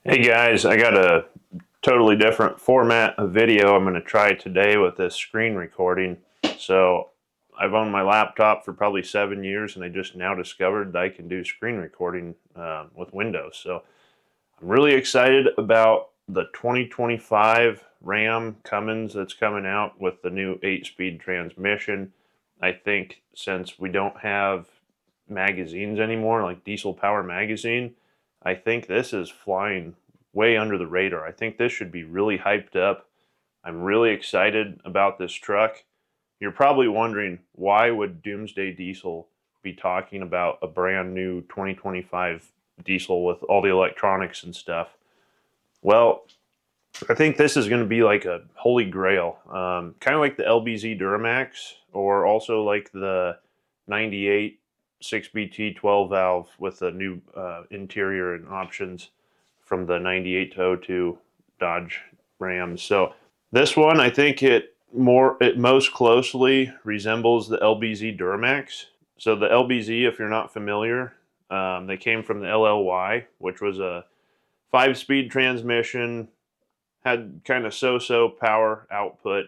Hey guys, I got a totally different format of video I'm going to try today with this screen recording. So I've owned my laptop for probably 7 years and I just now discovered that I can do screen recording with Windows. So I'm really excited about the 2025 Ram Cummins that's coming out with the new 8-speed transmission. I think since we don't have magazines anymore, like diesel power magazine, I think this is flying way under the radar. I think this should be really hyped up. I'm really excited about this truck. You're probably wondering, why would Doomsday Diesel be talking about a brand new 2025 diesel with all the electronics and stuff? Well, I think this is going to be like a holy grail, kind of like the LBZ Duramax, or also like the 98 6BT 12 valve with the new interior and options from the 98 to '02 Dodge Rams. So this one, I think it most closely resembles the LBZ Duramax. So the LBZ, if you're not familiar, they came from the LLY, which was a 5-speed transmission, had kind of so-so power output.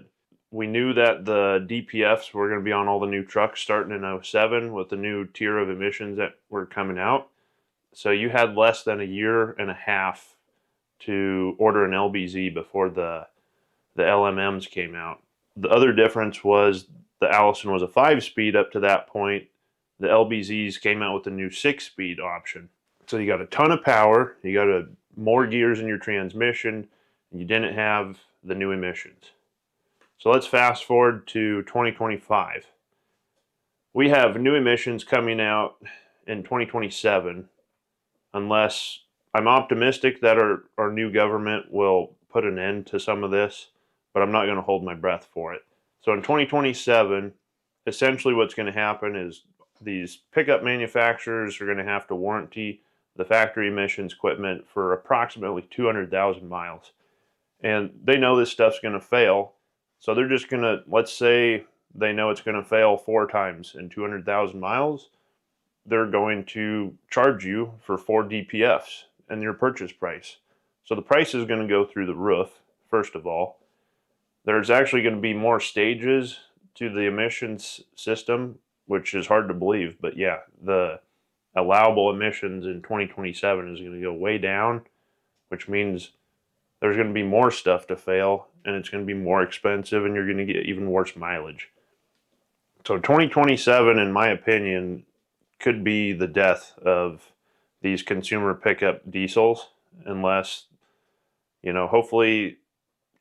We knew that the DPFs were going to be on all the new trucks starting in '07 with the new tier of emissions that were coming out. So you had less than a year and a half to order an LBZ before the LMMs came out. The other difference was the Allison was a 5-speed up to that point. The LBZs came out with the new 6-speed option. So you got a ton of power, you got more gears in your transmission, and you didn't have the new emissions. So let's fast forward to 2025. We have new emissions coming out in 2027, unless I'm optimistic that our new government will put an end to some of this, but I'm not going to hold my breath for it. So in 2027, essentially what's going to happen is these pickup manufacturers are going to have to warranty the factory emissions equipment for approximately 200,000 miles. And they know this stuff's going to fail. So they're just going to, let's say they know it's going to fail 4 times in 200,000 miles. They're going to charge you for 4 DPFs and your purchase price. So the price is going to go through the roof, first of all. There's actually going to be more stages to the emissions system, which is hard to believe. But yeah, the allowable emissions in 2027 is going to go way down, which means there's going to be more stuff to fail and it's going to be more expensive and you're going to get even worse mileage. So 2027, in my opinion, could be the death of these consumer pickup diesels unless, hopefully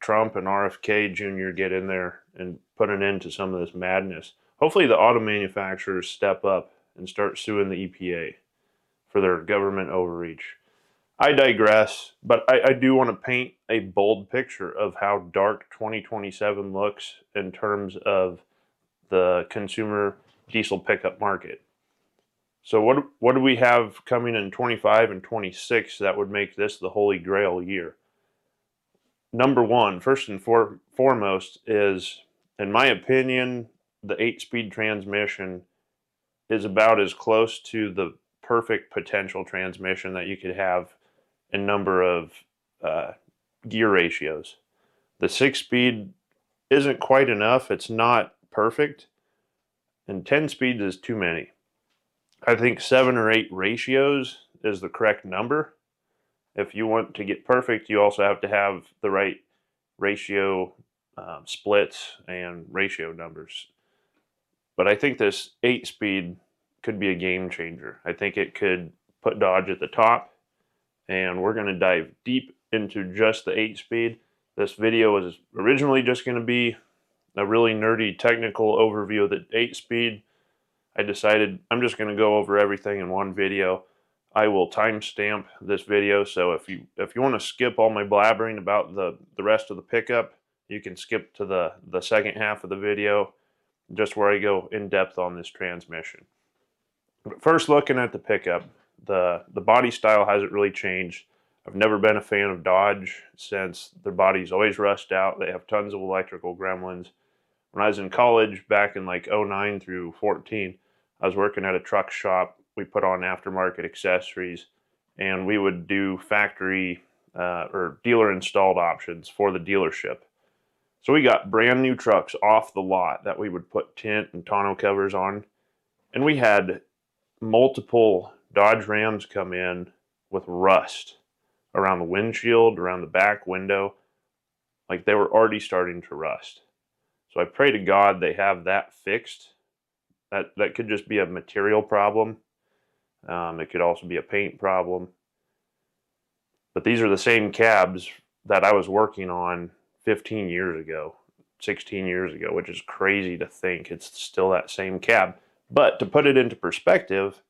Trump and RFK Jr. get in there and put an end to some of this madness. Hopefully the auto manufacturers step up and start suing the EPA for their government overreach. I digress, but I do want to paint a bold picture of how dark 2027 looks in terms of the consumer diesel pickup market. So what do we have coming in 25 and 26 that would make this the holy grail year? Number one, first and foremost, is, in my opinion, the 8-speed transmission is about as close to the perfect potential transmission that you could have in number of uh, gear ratios. The 6-speed isn't quite enough. It's not perfect, and 10 speeds is too many. I think 7 or 8 ratios is the correct number. If you want to get perfect, you also have to have the right ratio splits and ratio numbers. But I think this 8-speed could be a game changer. I think it could put Dodge at the top, and we're going to dive deep into just the 8-speed. This video was originally just going to be a really nerdy technical overview of the 8-speed. I decided I'm just going to go over everything in one video. I will timestamp this video, so if you want to skip all my blabbering about the rest of the pickup, you can skip to the second half of the video, just where I go in depth on this transmission. But first, looking at the pickup, the body style hasn't really changed. I've never been a fan of Dodge since their bodies always rust out. They have tons of electrical gremlins. When I was in college back in like '09 through 14, I was working at a truck shop. We put on aftermarket accessories and we would do factory or dealer installed options for the dealership. So we got brand new trucks off the lot that we would put tint and tonneau covers on. And we had multiple Dodge Rams come in with rust around the windshield, around the back window. Like they were already starting to rust. So I pray to God they have that fixed. That could just be a material problem. It could also be a paint problem. But these are the same cabs that I was working on 15 years ago, 16 years ago, which is crazy to think it's still that same cab. But to put it into perspective,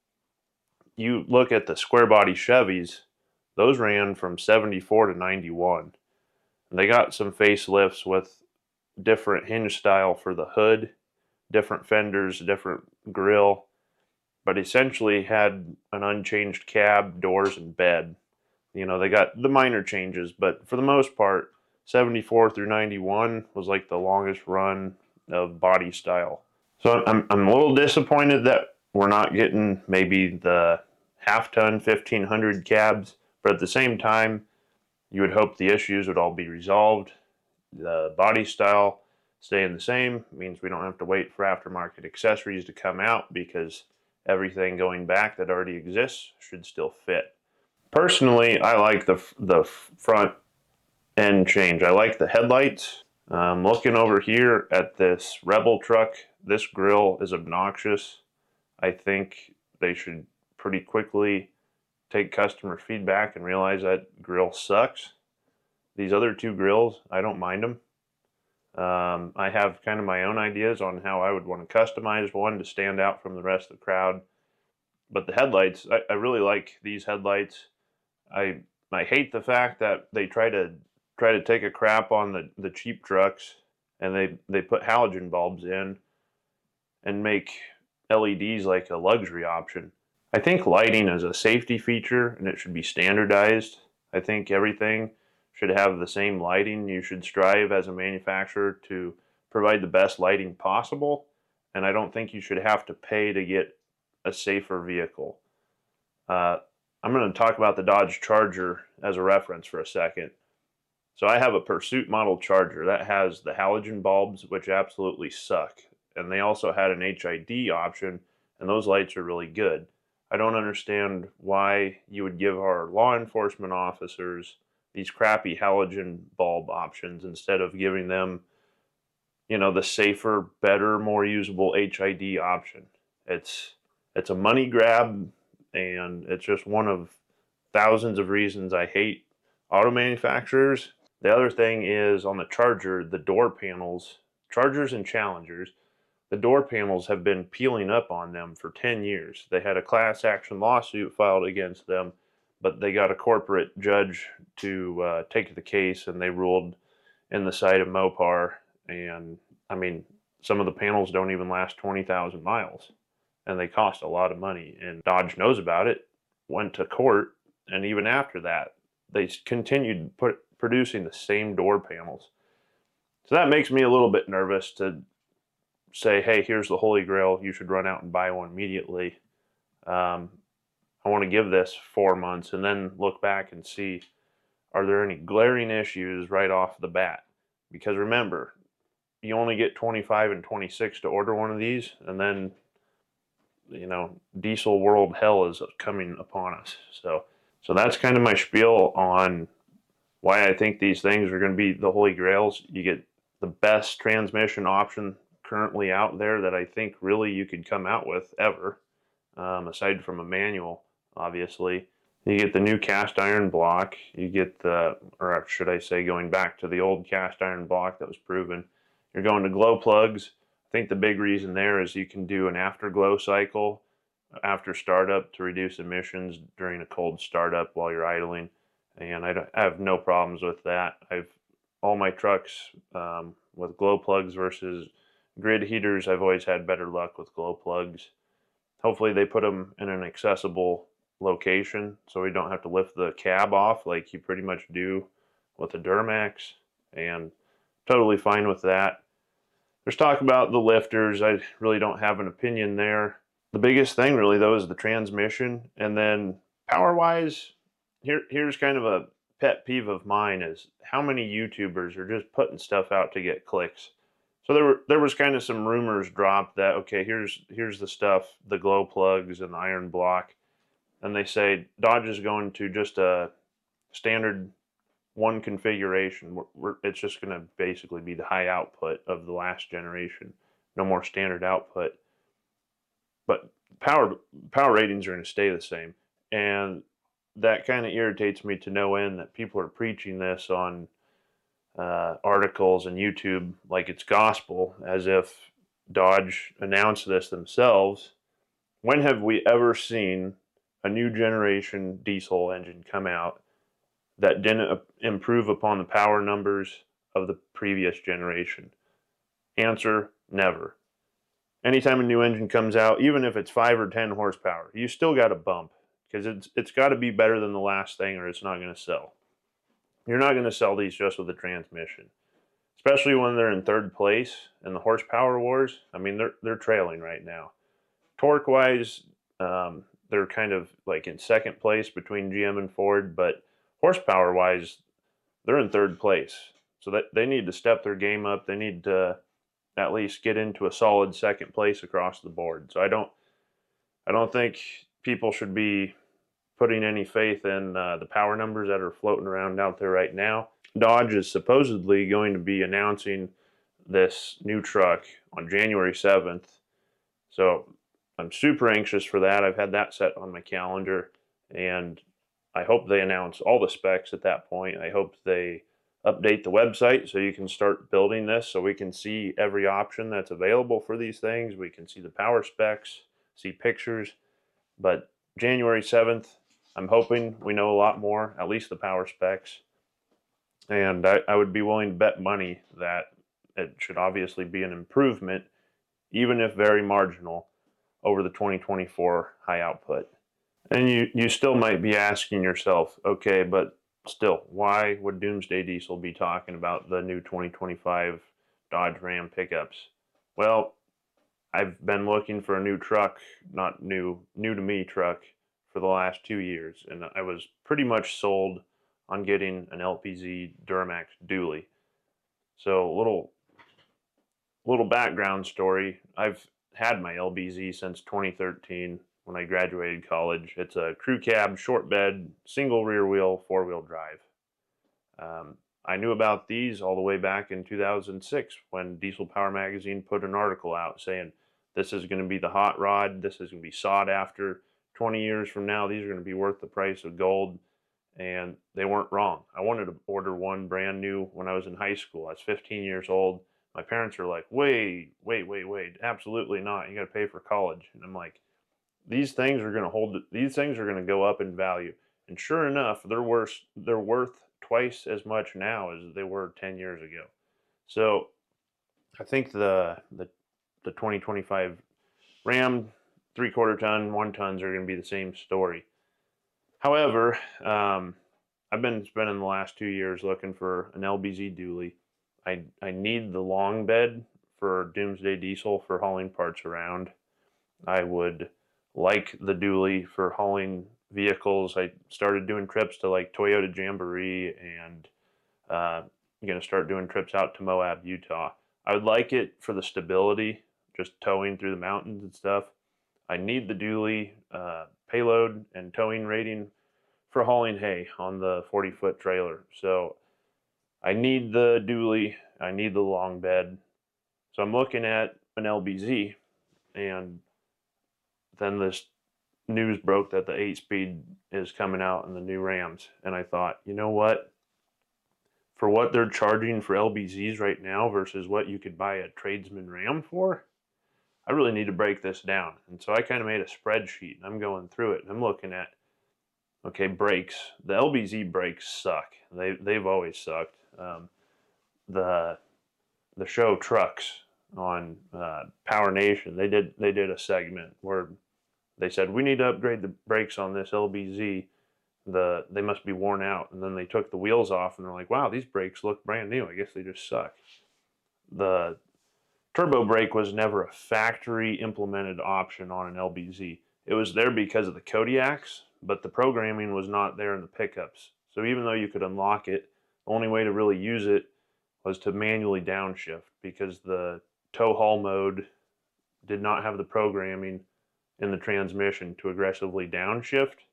you look at the square body Chevys, those ran from 74 to 91. And they got some facelifts with different hinge style for the hood, different fenders, different grille, but essentially had an unchanged cab, doors, and bed. You know, they got the minor changes, but for the most part, 74 through 91 was like the longest run of body style. So I'm a little disappointed that we're not getting maybe the half-ton 1500 cabs, but at the same time, you would hope the issues would all be resolved. The body style staying the same means we don't have to wait for aftermarket accessories to come out because everything going back that already exists should still fit. Personally, I like the front end change. I like the headlights. Looking over here at this Rebel truck, this grille is obnoxious. I think they should pretty quickly take customer feedback and realize that grille sucks. These other two grills, I don't mind them. I have kind of my own ideas on how I would want to customize one to stand out from the rest of the crowd. But the headlights, I really like these headlights. I hate the fact that they try to take a crap on the cheap trucks and they put halogen bulbs in and make LEDs like a luxury option. I think lighting is a safety feature and it should be standardized. I think everything should have the same lighting. You should strive as a manufacturer to provide the best lighting possible, and I don't think you should have to pay to get a safer vehicle. I'm going to talk about the Dodge Charger as a reference for a second. So I have a Pursuit model Charger that has the halogen bulbs, which absolutely suck. And they also had an HID option, and those lights are really good. I don't understand why you would give our law enforcement officers these crappy halogen bulb options instead of giving them, you know, the safer, better, more usable HID option. It's a money grab, and it's just one of thousands of reasons I hate auto manufacturers. The other thing is on the Charger, the door panels, Chargers and Challengers, the door panels have been peeling up on them for 10 years. They had a class action lawsuit filed against them, but they got a corporate judge to take the case, and they ruled in the side of Mopar. And I mean, some of the panels don't even last 20,000 miles, and they cost a lot of money. And Dodge knows about it, went to court, and even after that, they continued producing the same door panels. So that makes me a little bit nervous to say, hey, here's the Holy Grail. You should run out and buy one immediately. I want to give this 4 months and then look back and see, are there any glaring issues right off the bat? Because remember, you only get 25 and 26 to order one of these, and then, you know, diesel world hell is coming upon us. So that's kind of my spiel on why I think these things are going to be the Holy Grails. You get the best transmission option currently out there that I think really you could come out with ever, aside from a manual, obviously. You get the new cast iron block. You get or should I say, going back to the old cast iron block that was proven. You're going to glow plugs. I think the big reason there is you can do an afterglow cycle after startup to reduce emissions during a cold startup while you're idling. And I have no problems with that. All my trucks with glow plugs versus grid heaters, I've always had better luck with glow plugs. Hopefully they put them in an accessible location so we don't have to lift the cab off like you pretty much do with the Duramax, and totally fine with that. There's talk about the lifters. I really don't have an opinion there. The biggest thing really though is the transmission, and then power wise, here's kind of a pet peeve of mine is how many YouTubers are just putting stuff out to get clicks. So there was kind of some rumors dropped that, okay, here's the stuff, the glow plugs and the iron block, and they say Dodge is going to just a standard one configuration. It's just going to basically be the high output of the last generation, no more standard output. But power ratings are going to stay the same, and that kind of irritates me to no end that people are preaching this on articles and YouTube like it's gospel, as if Dodge announced this themselves. When have we ever seen a new generation diesel engine come out that didn't improve upon the power numbers of the previous generation? Answer: never. Anytime a new engine comes out, even if it's 5 or 10 horsepower, you still got a bump, because it's got to be better than the last thing or it's not going to sell. You're not going to sell these just with a transmission, especially when they're in third place in the horsepower wars. I mean, they're trailing right now. Torque wise, they're kind of like in second place between GM and Ford, but horsepower wise, they're in third place. So that they need to step their game up. They need to at least get into a solid second place across the board. So I don't think people should be putting any faith in the power numbers that are floating around out there right now. Dodge is supposedly going to be announcing this new truck on January 7th. So I'm super anxious for that. I've had that set on my calendar, and I hope they announce all the specs at that point. I hope they update the website so you can start building this, so we can see every option that's available for these things. We can see the power specs, see pictures. But January 7th, I'm hoping we know a lot more, at least the power specs. And I would be willing to bet money that it should obviously be an improvement, even if very marginal, over the 2024 high output. And you still might be asking yourself, okay, but still, why would Doomsday Diesel be talking about the new 2025 Dodge Ram pickups? Well, I've been looking for a new truck, not new to me truck, for the last 2 years, and I was pretty much sold on getting an LPZ Duramax dually. So little background story. I've had my LBZ since 2013 when I graduated college. It's a crew cab, short bed, single rear wheel, 4-wheel drive. I knew about these all the way back in 2006 when Diesel Power Magazine put an article out saying this is going to be the hot rod, this is going to be sought after. 20 years from now, these are going to be worth the price of gold. And they weren't wrong. I wanted to order one brand new when I was in high school. I was 15 years old. My parents are like, wait, absolutely not. You got to pay for college. And I'm like, these things are going to go up in value. And sure enough, they're worth twice as much now as they were 10 years ago. So I think the 2025 Ram 3/4 ton, 1 tons are going to be the same story. However, I've been spending the last 2 years looking for an LBZ dually. I need the long bed for Doomsday Diesel for hauling parts around. I would like the dually for hauling vehicles. I started doing trips to like Toyota Jamboree, and I'm going to start doing trips out to Moab, Utah. I would like it for the stability, just towing through the mountains and stuff. I need the dually payload and towing rating for hauling hay on the 40-foot trailer. So I need the dually, I need the long bed. So I'm looking at an LBZ, and then this news broke that the 8-speed is coming out in the new Rams. And I thought, you know what? For what they're charging for LBZs right now versus what you could buy a tradesman Ram for, I really need to break this down. And so I kind of made a spreadsheet, and I'm going through it, and I'm looking at, okay, brakes. The LBZ brakes suck. They've always sucked. The show Trucks on Power Nation, they did a segment where they said we need to upgrade the brakes on this LBZ. They must be worn out. And then they took the wheels off, and they're like, wow, these brakes look brand new. I guess they just suck. The turbo brake was never a factory implemented option on an LBZ. It was there because of the Kodiaks, but the programming was not there in the pickups. So even though you could unlock it, the only way to really use it was to manually downshift, because the tow haul mode did not have the programming in the transmission to aggressively downshift.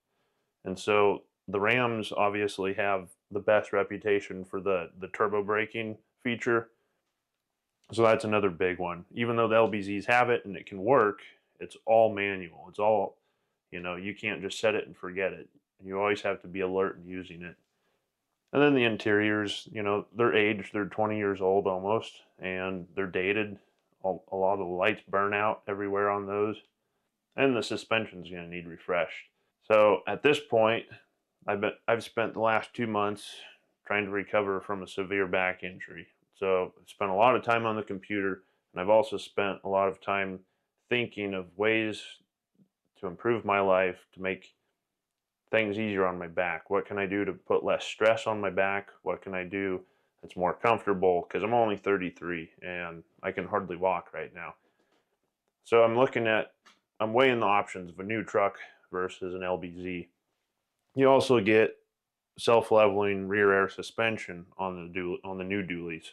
And so the Rams obviously have the best reputation for the turbo braking feature. So that's another big one. Even though the LBZs have it and it can work, it's all manual. It's all, you can't just set it and forget it. You always have to be alert and using it. And then the interiors, they're aged. They're 20 years old almost, and they're dated. A lot of the lights burn out everywhere on those. And the suspension's going to need refreshed. So at this point, I've spent the last 2 months trying to recover from a severe back injury. So I've spent a lot of time on the computer, and I've also spent a lot of time thinking of ways to improve my life, to make things easier on my back. What can I do to put less stress on my back? What can I do that's more comfortable? Because I'm only 33 and I can hardly walk right now. So I'm weighing the options of a new truck versus an LBZ. You also get self-leveling rear air suspension on the new dualies.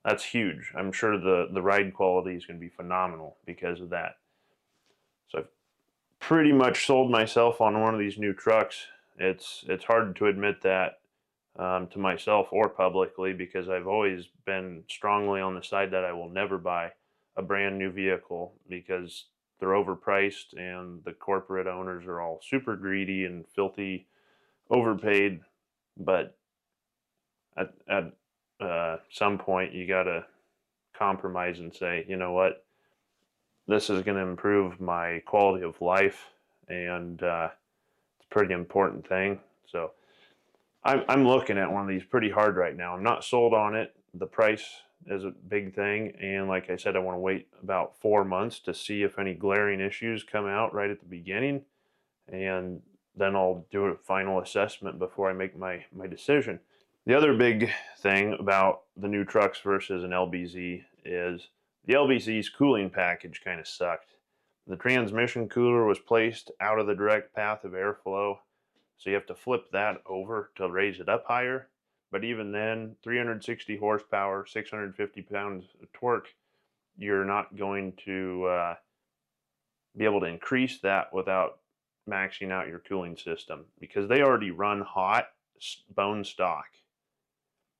That's huge. I'm sure the ride quality is going to be phenomenal because of that. So I've pretty much sold myself on one of these new trucks. It's hard to admit that to myself or publicly, because I've always been strongly on the side that I will never buy a brand new vehicle, because they're overpriced and the corporate owners are all super greedy and filthy overpaid. But at some point, you got to compromise and say, you know what, this is going to improve my quality of life, and it's a pretty important thing. So I'm looking at one of these pretty hard right now. I'm not sold on it. The price is a big thing, and like I said, I want to wait about 4 months to see if any glaring issues come out right at the beginning, and then I'll do a final assessment before I make my decision. The other big thing about the new trucks versus an LBZ is the LBZ's cooling package kind of sucked. The transmission cooler was placed out of the direct path of airflow, so you have to flip that over to raise it up higher. But even then, 360 horsepower, 650 pounds of torque, you're not going to be able to increase that without maxing out your cooling system, because they already run hot bone stock.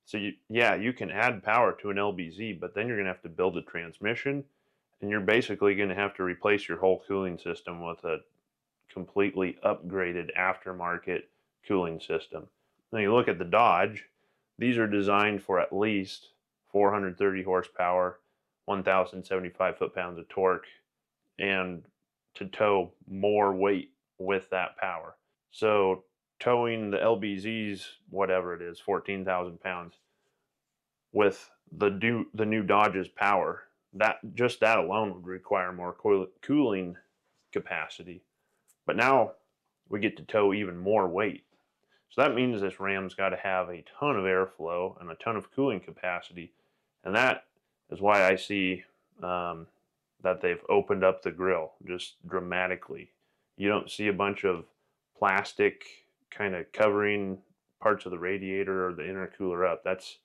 So you can add power to an LBZ, but then you're going to have to build a transmission, and you're basically going to have to replace your whole cooling system with a completely upgraded aftermarket cooling system. Now you look at the Dodge, these are designed for at least 430 horsepower, 1,075 foot-pounds of torque, and to tow more weight with that power. So towing the LBZs, whatever it is, 14,000 pounds, with the new Dodge's power, that alone would require more cooling capacity. But now we get to tow even more weight. So that means this Ram's got to have a ton of airflow and a ton of cooling capacity. And that is why I see that they've opened up the grill just dramatically. You don't see a bunch of plastic kind of covering parts of the radiator or the intercooler up. That's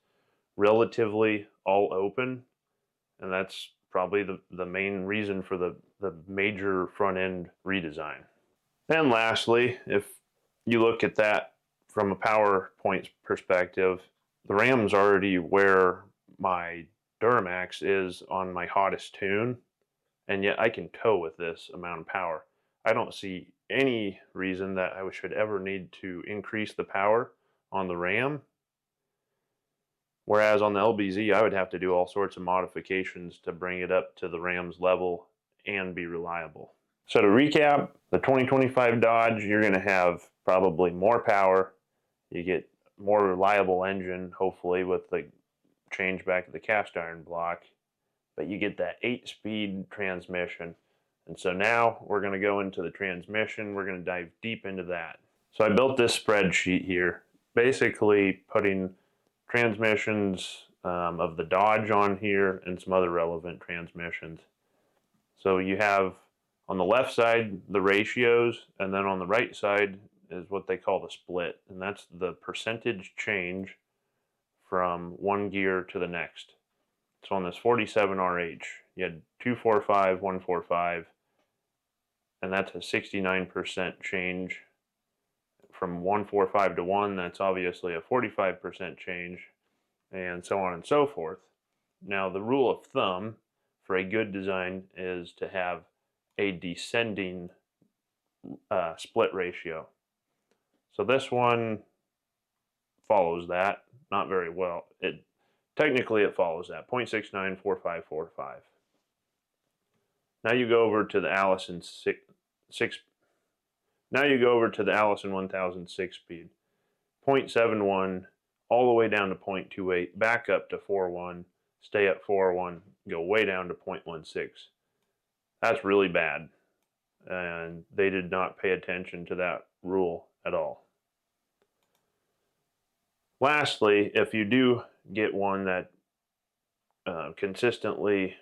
relatively all open, and that's probably the main reason for the major front end redesign. And lastly, if you look at that from a power points perspective, the Ram's already where my Duramax is on my hottest tune, and yet I can tow with this amount of power. I don't see any reason that I should ever need to increase the power on the Ram. Whereas on the LBZ, I would have to do all sorts of modifications to bring it up to the Ram's level and be reliable. So to recap, the 2025 Dodge, you're going to have probably more power. You get more reliable engine, hopefully, with the change back to the cast iron block. But you get that 8-speed transmission. And so now we're going to go into the transmission. We're going to dive deep into that. So I built this spreadsheet here, basically putting transmissions of the Dodge on here and some other relevant transmissions. So you have on the left side the ratios, and then on the right side is what they call the split, and that's the percentage change from one gear to the next. So on this 47RH, you had 245, 145, and that's a 69% change. From 145 to 1, that's obviously a 45% change, and so on and so forth. Now, the rule of thumb for a good design is to have a descending split ratio. So this one follows that, not very well. Technically it follows that, 0.694545. Now you go over to the Allison 6. Now you go over to the Allison 1000 6-speed, 0.71 all the way down to 0.28, back up to 4.1, stay at 4.1, go way down to 0.16. That's really bad, and they did not pay attention to that rule at all. Lastly, if you do get one that consistently,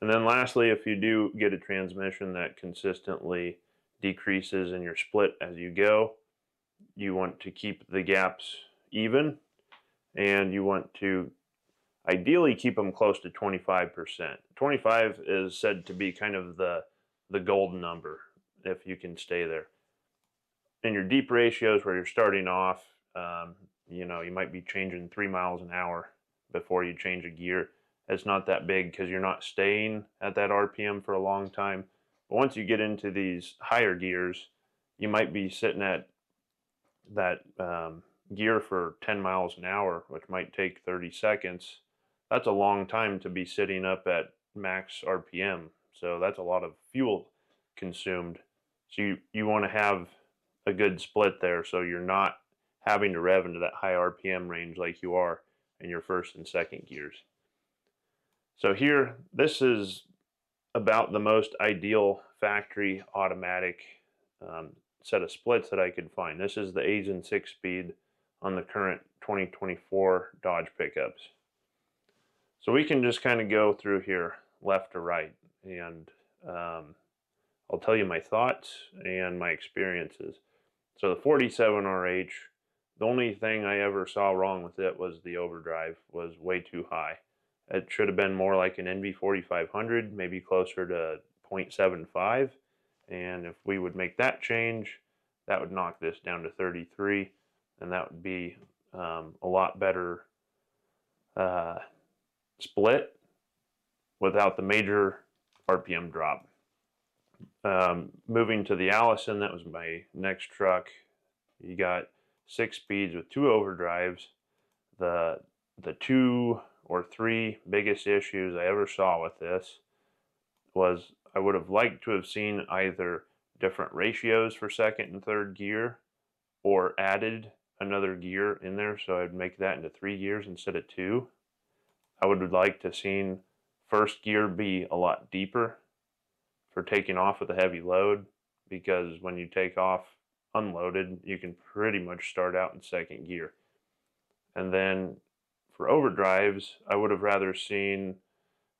and then lastly, if you do get a transmission that consistently decreases in your split as you go, you want to keep the gaps even, and you want to ideally keep them close to 25%. 25 is said to be kind of the golden number if you can stay there. In your deep ratios where you're starting off, you might be changing 3 miles an hour before you change a gear. It's not that big because you're not staying at that RPM for a long time. But once you get into these higher gears, you might be sitting at that gear for 10 miles an hour, which might take 30 seconds. That's a long time to be sitting up at max RPM. So that's a lot of fuel consumed. So you want to have a good split there so you're not having to rev into that high RPM range like you are in your first and second gears. So here, this is about the most ideal factory automatic set of splits that I could find. This is the Asian 6-speed on the current 2024 Dodge pickups. So we can just kind of go through here left to right, and I'll tell you my thoughts and my experiences. So the 47RH, the only thing I ever saw wrong with it was the overdrive was way too high. It should have been more like an NV4500, maybe closer to 0.75. And if we would make that change, that would knock this down to 33, and that would be a lot better split without the major RPM drop. Moving to the Allison, that was my next truck. You got 6 speeds with 2 overdrives. The 2 or 3 biggest issues I ever saw with this was I would have liked to have seen either different ratios for second and third gear, or added another gear in there so I'd make that into 3 gears instead of 2. I would have liked to have seen first gear be a lot deeper for taking off with a heavy load, because when you take off unloaded, you can pretty much start out in second gear. And then for overdrives, I would have rather seen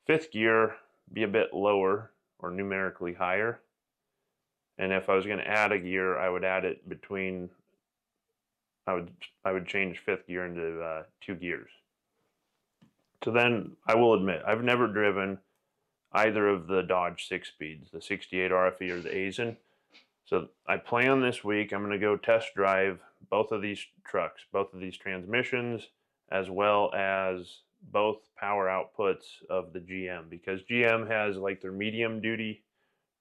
fifth gear be a bit lower or numerically higher. And if I was going to add a gear, I would add it between, I would change fifth gear into 2 gears. So then I will admit, I've never driven either of the Dodge 6-speeds, the 68 RFE or the Aisin. So I plan this week, I'm going to go test drive both of these trucks, both of these transmissions, as well as both power outputs of the GM, because GM has like their medium duty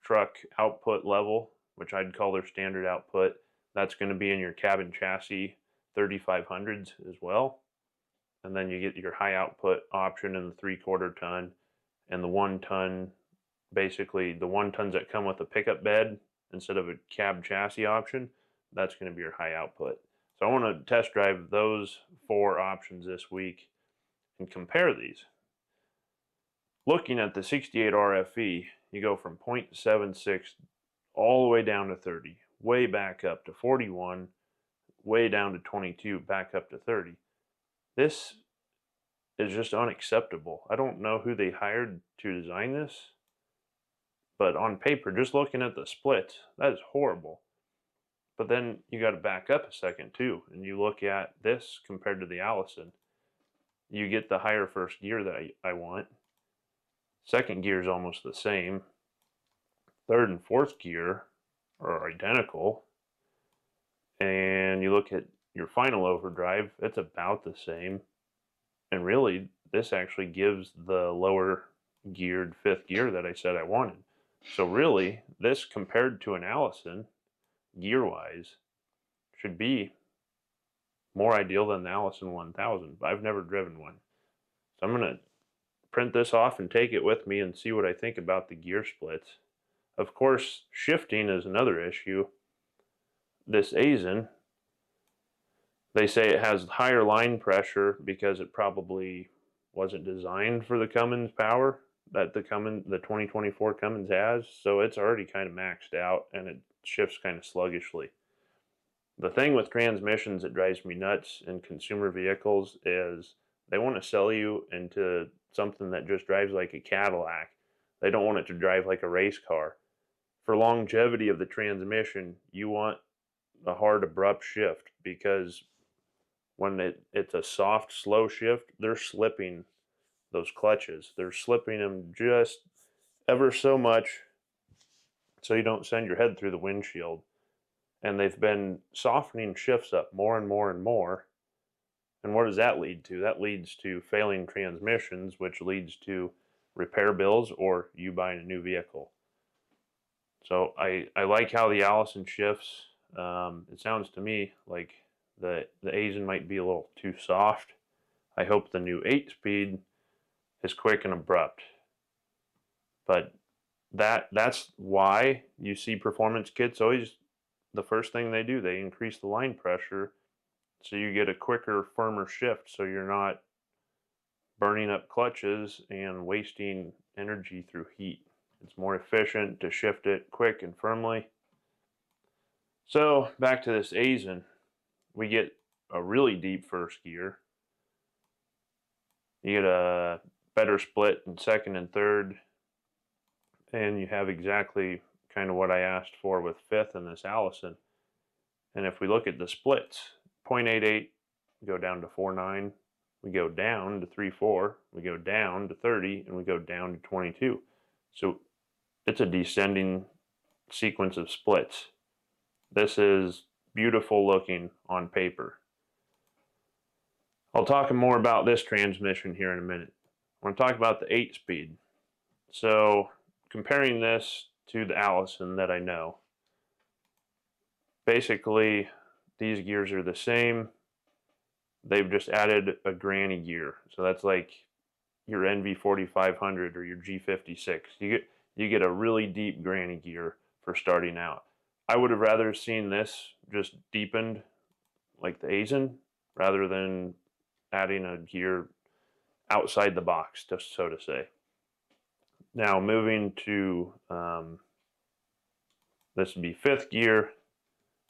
truck output level, which I'd call their standard output. That's going to be in your cabin chassis 3500s as well. And then you get your high output option in the 3/4 ton and the 1 ton, basically the 1 tons that come with a pickup bed instead of a cab chassis option. That's going to be your high output. So I want to test drive those 4 options this week and compare these. Looking at the 68 RFE, you go from 0.76 all the way down to 30, way back up to 41, way down to 22, back up to 30. This is just unacceptable. I don't know who they hired to design this, but on paper, just looking at the splits, that is horrible. But then you got to back up a second too, and you look at this compared to the Allison. You get the higher first gear that I want. Second gear is almost the same. Third and fourth gear are identical. And you look at your final overdrive, it's about the same. And really, this actually gives the lower geared fifth gear that I said I wanted. So really, this compared to an Allison, gear-wise, should be more ideal than the Allison 1000. But I've never driven one. So I'm going to print this off and take it with me and see what I think about the gear splits. Of course, shifting is another issue. This Aisin, they say it has higher line pressure because it probably wasn't designed for the Cummins power that the 2024 Cummins has. So it's already kind of maxed out and it shifts kind of sluggishly. The thing with transmissions that drives me nuts in consumer vehicles is they want to sell you into something that just drives like a Cadillac. They don't want it to drive like a race car. For longevity of the transmission, you want a hard, abrupt shift, because when it's a soft, slow shift, they're slipping those clutches. They're slipping them just ever so much so you don't send your head through the windshield. And they've been softening shifts up more and more and more. And what does that lead to? That leads to failing transmissions, which leads to repair bills or you buying a new vehicle. So I like how the Allison shifts. It sounds to me like the Asian might be a little too soft. I hope the new 8-speed is quick and abrupt. But that's why you see performance kits always, the first thing they do, they increase the line pressure so you get a quicker, firmer shift, so you're not burning up clutches and wasting energy through heat. It's more efficient to shift it quick and firmly. So back to this Aisin, we get a really deep first gear. You get a better split in second and third, and you have exactly kind of what I asked for with fifth in this Allison. And if we look at the splits, 0.88, we go down to 4.9, we go down to 3.4, we go down to 30, and we go down to 22. So it's a descending sequence of splits. This is beautiful looking on paper. I'll talk more about this transmission here in a minute. I want to talk about the 8-speed. So comparing this to the Allison that I know, basically these gears are the same. They've just added a granny gear. So that's like your NV4500 or your G56. You get a really deep granny gear for starting out. I would have rather seen this just deepened like the Aisin rather than adding a gear outside the box, just so to say. Now moving to this would be fifth gear.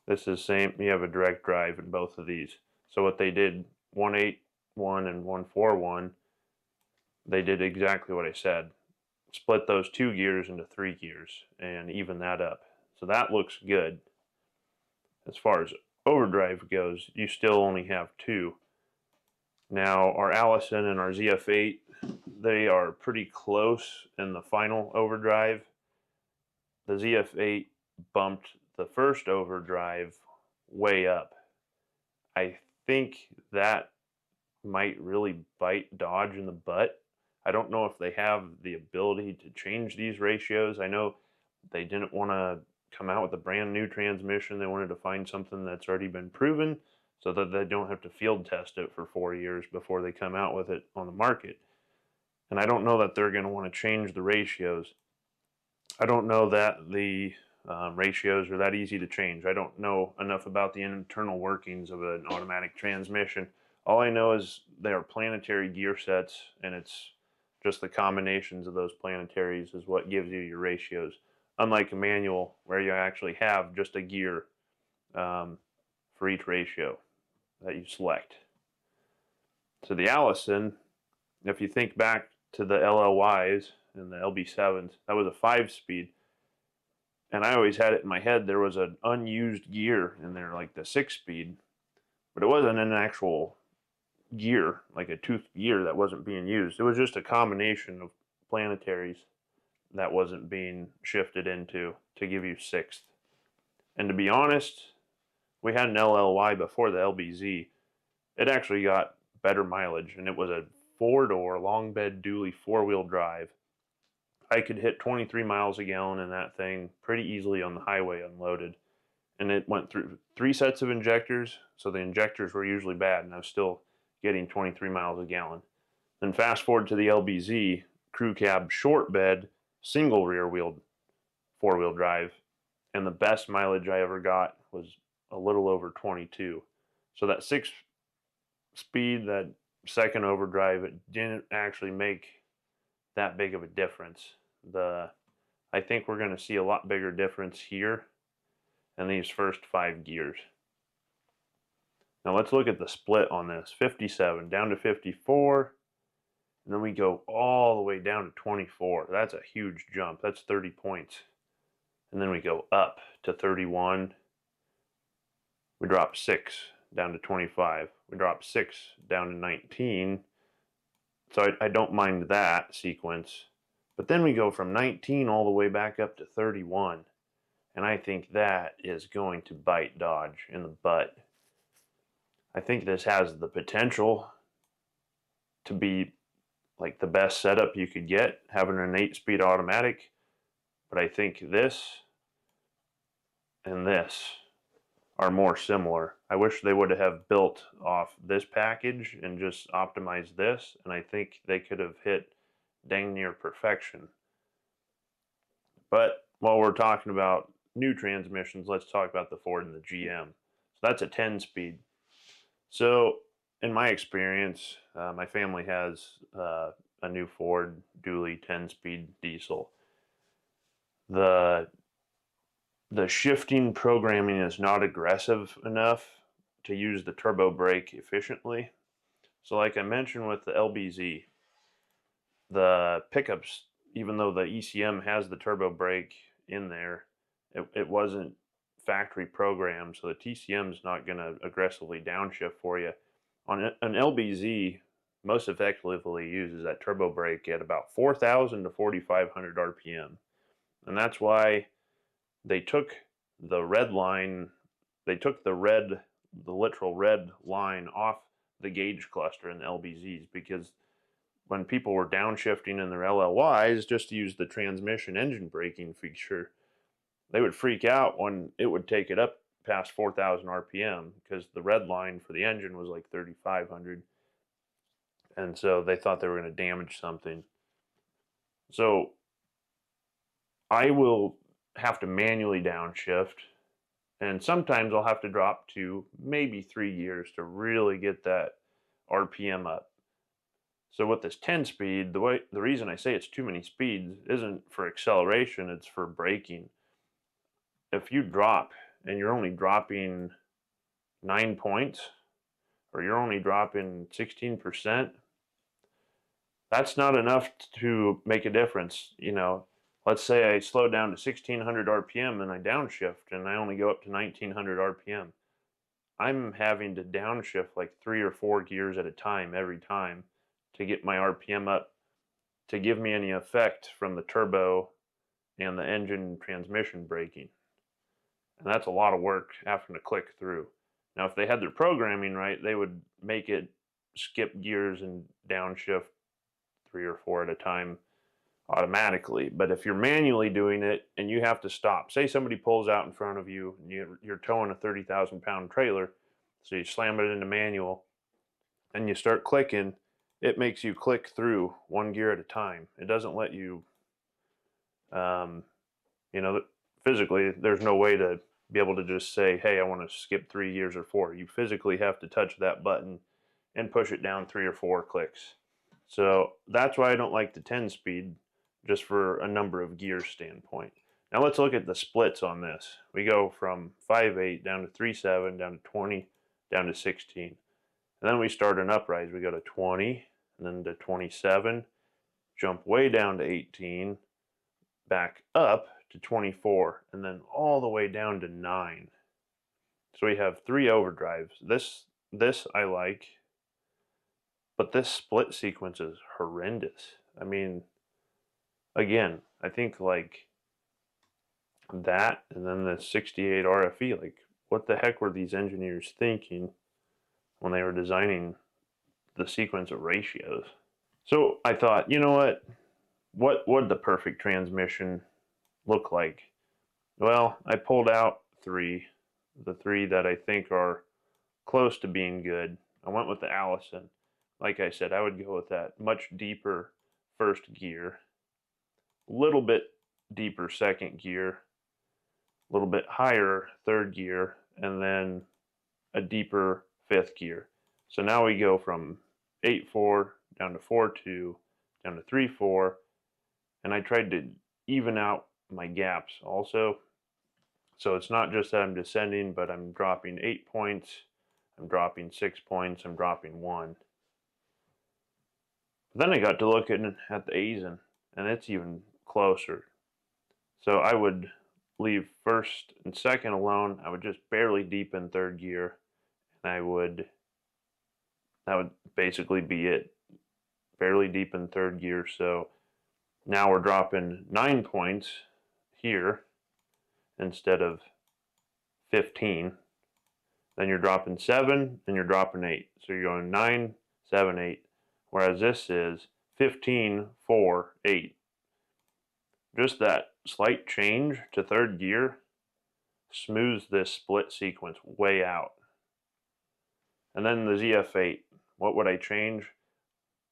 This is same. You have a direct drive in both of these. So what they did, 181 and 141, they did exactly what I said. Split those two gears into 3 gears and even that up. So that looks good. As far as overdrive goes, you still only have 2. Now our Allison and our ZF8, they are pretty close in the final overdrive. The ZF8 bumped the first overdrive way up. I think that might really bite Dodge in the butt. I don't know if they have the ability to change these ratios. I know they didn't want to come out with a brand new transmission. They wanted to find something that's already been proven so that they don't have to field test it for 4 years before they come out with it on the market. And I don't know that they're going to want to change the ratios. I don't know that the ratios are that easy to change. I don't know enough about the internal workings of an automatic transmission. All I know is they are planetary gear sets, and it's just the combinations of those planetaries is what gives you your ratios. Unlike a manual where you actually have just a gear for each ratio that you select. So the Allison, if you think back to the LLYs and the LB7s, that was a 5-speed. And I always had it in my head there was an unused gear in there, like the 6-speed, but it wasn't an actual gear, like a toothed gear that wasn't being used. It was just a combination of planetaries that wasn't being shifted into to give you 6th. And to be honest, we had an LLY before the LBZ. It actually got better mileage, and it was a 4-door long bed dually 4-wheel drive. I could hit 23 miles a gallon in that thing pretty easily on the highway unloaded. And it went through 3 sets of injectors, so the injectors were usually bad, and I was still getting 23 miles a gallon. Then fast forward to the LBZ, crew cab short bed, single rear wheeled 4-wheel drive, and the best mileage I ever got was a little over 22. So that 6-speed, that second overdrive, it didn't actually make that big of a difference. I think we're going to see a lot bigger difference here in these first 5 gears. Now let's look at the split on this. 57 down to 54, and then we go all the way down to 24. That's a huge jump. That's 30 points. And then we go up to 31. We drop 6 down to 25. We drop 6 down to 19. So I don't mind that sequence. But then we go from 19 all the way back up to 31. And I think that is going to bite Dodge in the butt. I think this has the potential to be like the best setup you could get, having an 8-speed automatic. But I think this and this are more similar. I wish they would have built off this package and just optimized this, and I think they could have hit dang near perfection. But while we're talking about new transmissions, let's talk about the Ford and the GM. So that's a 10-speed. So in my experience, my family has a new Ford dually 10-speed diesel. The shifting programming is not aggressive enough to use the turbo brake efficiently. So like I mentioned with the LBZ, the pickups, even though the ECM has the turbo brake in there, it wasn't factory programmed, so the TCM is not going to aggressively downshift for you. On an LBZ, most effectively uses that turbo brake at about 4,000 to 4,500 RPM. And that's why they took the red line, they took the literal red line off the gauge cluster in the LBZs, because when people were downshifting in their LLYs just to use the transmission engine braking feature, they would freak out when it would take it up past 4,000 RPM, because the red line for the engine was like 3,500. And so they thought they were going to damage something. So I will have to manually downshift, and sometimes I'll have to drop to maybe 3 gears to really get that RPM up. So with this 10-speed, the reason I say it's too many speeds isn't for acceleration, it's for braking. If you drop and you're only dropping 9 points, or you're only dropping 16%, that's not enough to make a difference. You know, let's say I slow down to 1,600 RPM and I downshift and I only go up to 1,900 RPM. I'm having to downshift like 3 or 4 gears at a time every time to get my RPM up to give me any effect from the turbo and the engine transmission braking. And that's a lot of work having to click through. Now, if they had their programming right, they would make it skip gears and downshift 3 or 4 at a time automatically. But if you're manually doing it and you have to stop, say somebody pulls out in front of you and you're towing a 30,000-pound trailer, so you slam it into manual and you start clicking, it makes you click through 1 gear at a time. It doesn't let you, physically, there's no way to be able to just say, hey, I want to skip 3 gears or 4. You physically have to touch that button and push it down 3 or 4 clicks. So that's why I don't like the 10-speed, just for a number of gears standpoint. Now let's look at the splits on this. We go from 5.8 down to 3.7, down to 20, down to 16. And then we start an uprise. We go to 20, and then to 27, jump way down to 18, back up to 24, and then all the way down to 9. So we have 3 overdrives. This I like, but this split sequence is horrendous. I mean, again, I think like that and then the 68 RFE, like what the heck were these engineers thinking when they were designing the sequence of ratios? So I thought, you know what would the perfect transmission look like? Well, I pulled out 3, the 3 that I think are close to being good. I went with the Allison. Like I said, I would go with that much deeper first gear, a little bit deeper second gear, a little bit higher third gear, and then a deeper fifth gear. So now we go from 8.4 down to 4.2 down to 3.4, and I tried to even out my gaps also. So it's not just that I'm descending, but I'm dropping 8 points, I'm dropping 6 points, I'm dropping 1. But then I got to looking at the Aisin, and it's even closer. So I would leave first and second alone. I would just barely deepen third gear, and that would basically be it. Barely deepen third gear. So now we're dropping 9 points here instead of 15. Then you're dropping 7, and you're dropping 8. So you're going 9, 7, 8. Whereas this is 15, 4, 8. Just that slight change to third gear smooths this split sequence way out. And then the ZF8, what would I change?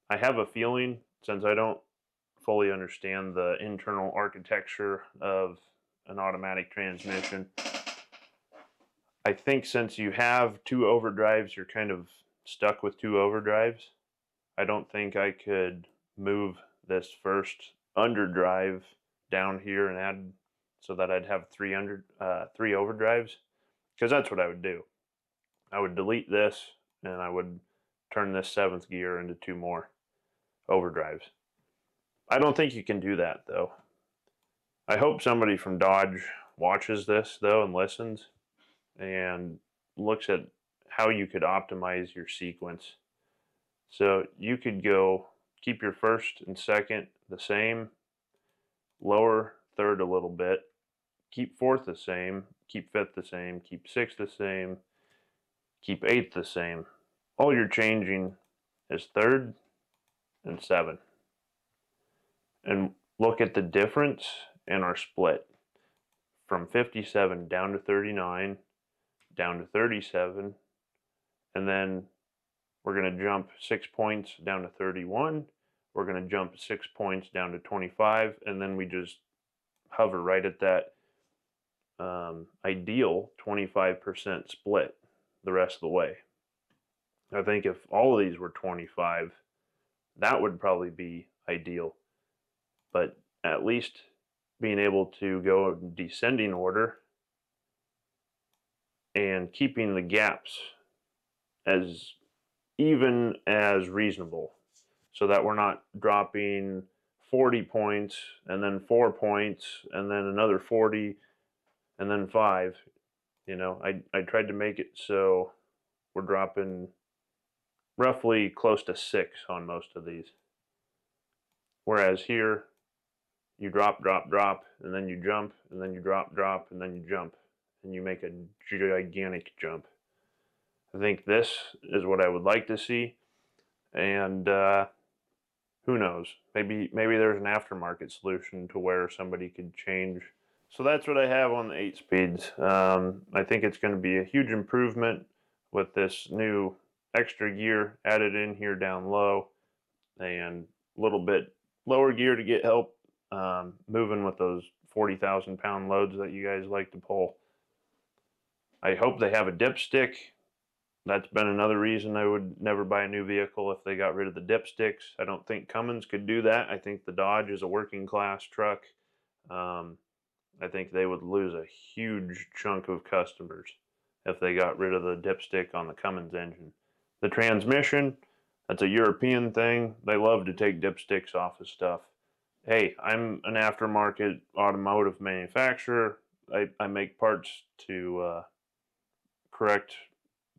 I have a feeling, since I don't fully understand the internal architecture of an automatic transmission, I think since you have 2 overdrives, you're kind of stuck with 2 overdrives. I don't think I could move this first underdrive down here and add so that I'd have 3 overdrives, because that's what I would do. I would delete this and I would turn this 7th gear into 2 more overdrives. I don't think you can do that though. I hope somebody from Dodge watches this though and listens and looks at how you could optimize your sequence. So you could go keep your first and second the same, lower third a little bit, keep fourth the same, keep fifth the same, keep sixth the same, keep eighth the same. All you're changing is third and 7. And look at the difference in our split from 57 down to 39, down to 37, and then we're going to jump 6 points down to 31. We're going to jump 6 points down to 25, and then we just hover right at that ideal 25% split the rest of the way. I think if all of these were 25, that would probably be ideal. But at least being able to go in descending order and keeping the gaps as even as reasonable, so that we're not dropping 40 points and then 4 points and then another 40 and then 5. You know, I tried to make it so we're dropping roughly close to 6 on most of these. Whereas here, you drop, drop, drop, and then you jump, and then you drop, drop, and then you jump, and you make a gigantic jump. I think this is what I would like to see, and who knows? Maybe there's an aftermarket solution to where somebody could change. So that's what I have on the 8 speeds. I think it's going to be a huge improvement with this new extra gear added in here down low, and a little bit lower gear to get help moving with those 40,000 pound loads that you guys like to pull. I hope they have a dipstick. That's been another reason I would never buy a new vehicle if they got rid of the dipsticks. I don't think Cummins could do that. I think the Dodge is a working class truck. I think they would lose a huge chunk of customers if they got rid of the dipstick on the Cummins engine. The transmission, that's a European thing. They love to take dipsticks off of stuff. hey, I'm an aftermarket automotive manufacturer. I make parts to correct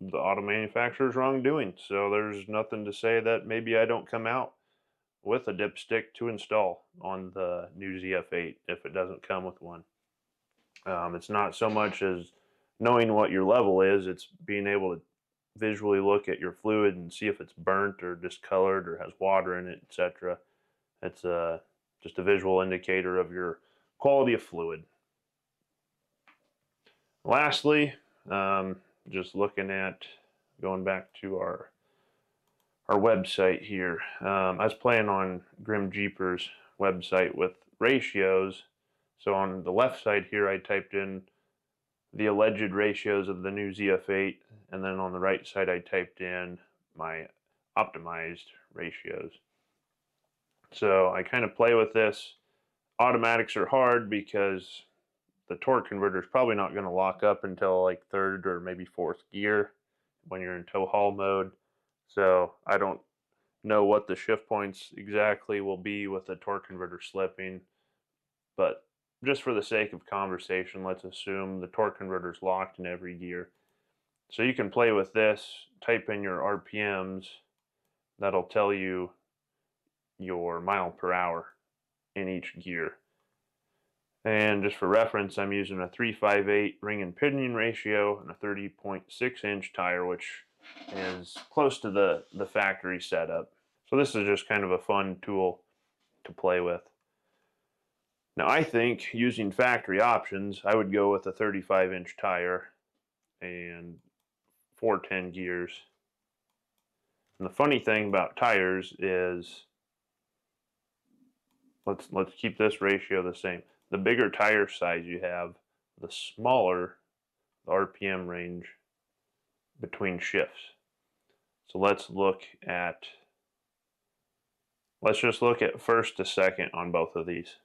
the auto manufacturer's wrongdoing. So there's nothing to say that maybe I don't come out with a dipstick to install on the new ZF8 if it doesn't come with one. It's not so much as knowing what your level is, it's being able to visually look at your fluid and see if it's burnt or discolored or has water in it, etc. It's just a visual indicator of your quality of fluid. Lastly, just looking at going back to our website here. I was playing on Grim Jeepers website with ratios. So on the left side here, I typed in the alleged ratios of the new ZF8, and then on the right side, I typed in my optimized ratios. So I kind of play with this. Automatics are hard because the torque converter is probably not going to lock up until like third or maybe fourth gear when you're in tow haul mode. So I don't know what the shift points exactly will be with the torque converter slipping, but just for the sake of conversation, let's assume the torque converter is locked in every gear. So you can play with this, type in your RPMs, that'll tell you your mile per hour in each gear. And just for reference, I'm using a 358 ring and pinion ratio and a 30.6 inch tire, which is close to the factory setup. So this is just kind of a fun tool to play with. Now I think using factory options, I would go with a 35 inch tire and 410 gears. And the funny thing about tires is, let's keep this ratio the same. The bigger tire size you have, the smaller the RPM range between shifts. So let's just look at first to second on both of these.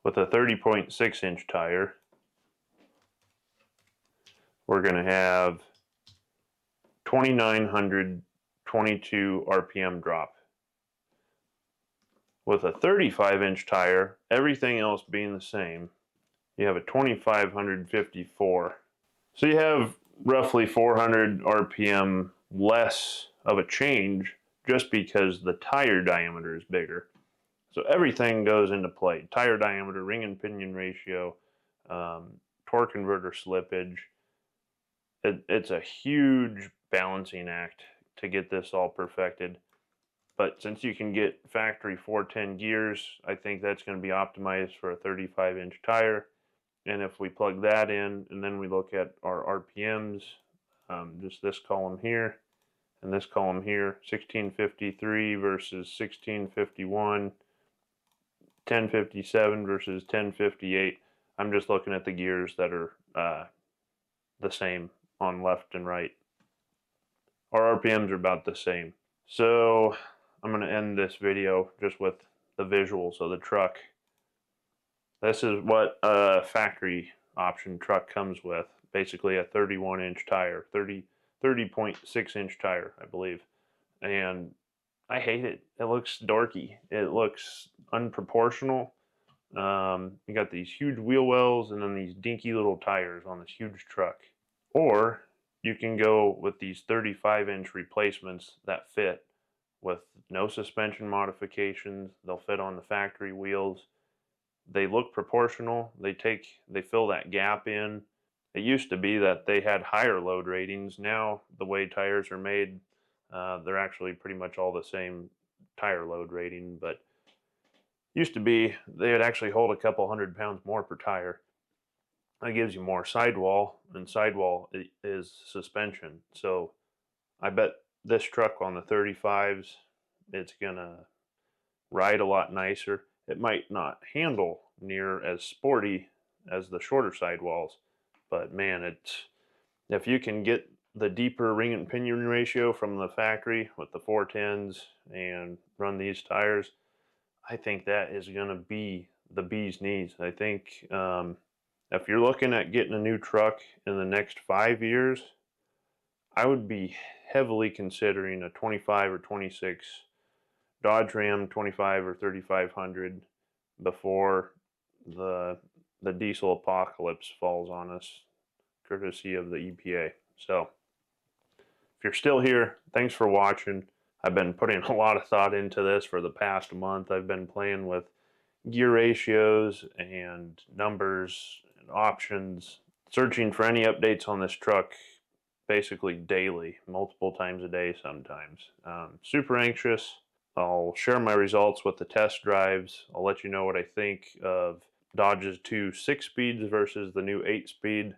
With a 30.6 inch tire, we're going to have 2,922 RPM drop. With a 35 inch tire, everything else being the same, you have a 2,554. So you have roughly 400 RPM less of a change just because the tire diameter is bigger. So everything goes into play. Tire diameter, ring and pinion ratio, torque converter slippage. It's a huge balancing act to get this all perfected. But since you can get factory 410 gears, I think that's going to be optimized for a 35 inch tire. And if we plug that in and then we look at our RPMs, just this column here and this column here, 1653 versus 1651, 1057 versus 1058. I'm just looking at the gears that are the same on left and right. Our RPMs are about the same. So I'm going to end this video just with the visuals of the truck. This is what a factory option truck comes with. Basically a 31 inch tire, 30.6 inch tire, I believe. And I hate it. It looks dorky. It looks unproportional. You got these huge wheel wells and then these dinky little tires on this huge truck. Or you can go with these 35 inch replacements that fit with no suspension modifications. They'll fit on the factory wheels. They look proportional. They fill that gap in. It used to be that they had higher load ratings. Now the way tires are made, they're actually pretty much all the same tire load rating, but used to be they would actually hold a couple 100 pounds more per tire. That gives you more sidewall, and sidewall is suspension. So I bet this truck on the 35s, it's gonna ride a lot nicer. It might not handle near as sporty as the shorter sidewalls, but man, if you can get the deeper ring and pinion ratio from the factory with the 410s and run these tires, I think that is going to be the bee's knees. I think if you're looking at getting a new truck in the next 5 years, I would be heavily considering a 25 or $26 Dodge Ram 25 or 3500 before the diesel apocalypse falls on us, courtesy of the EPA. So if you're still here, thanks for watching. I've been putting a lot of thought into this for the past month. I've been playing with gear ratios and numbers and options, searching for any updates on this truck basically daily, multiple times a day sometimes. Super anxious. I'll share my results with the test drives. I'll let you know what I think of Dodge's two 6-speeds versus the new 8-speed,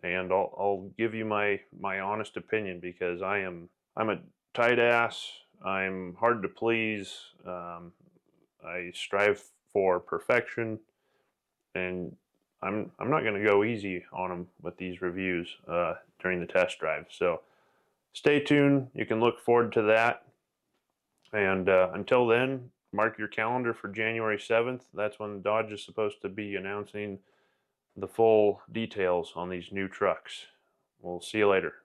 and I'll give you my honest opinion, because I'm a tight ass. I'm hard to please. I strive for perfection, and I'm not going to go easy on them with these reviews during the test drive. So stay tuned. You can look forward to that. And until then, mark your calendar for January 7th. That's when Dodge is supposed to be announcing the full details on these new trucks. We'll see you later.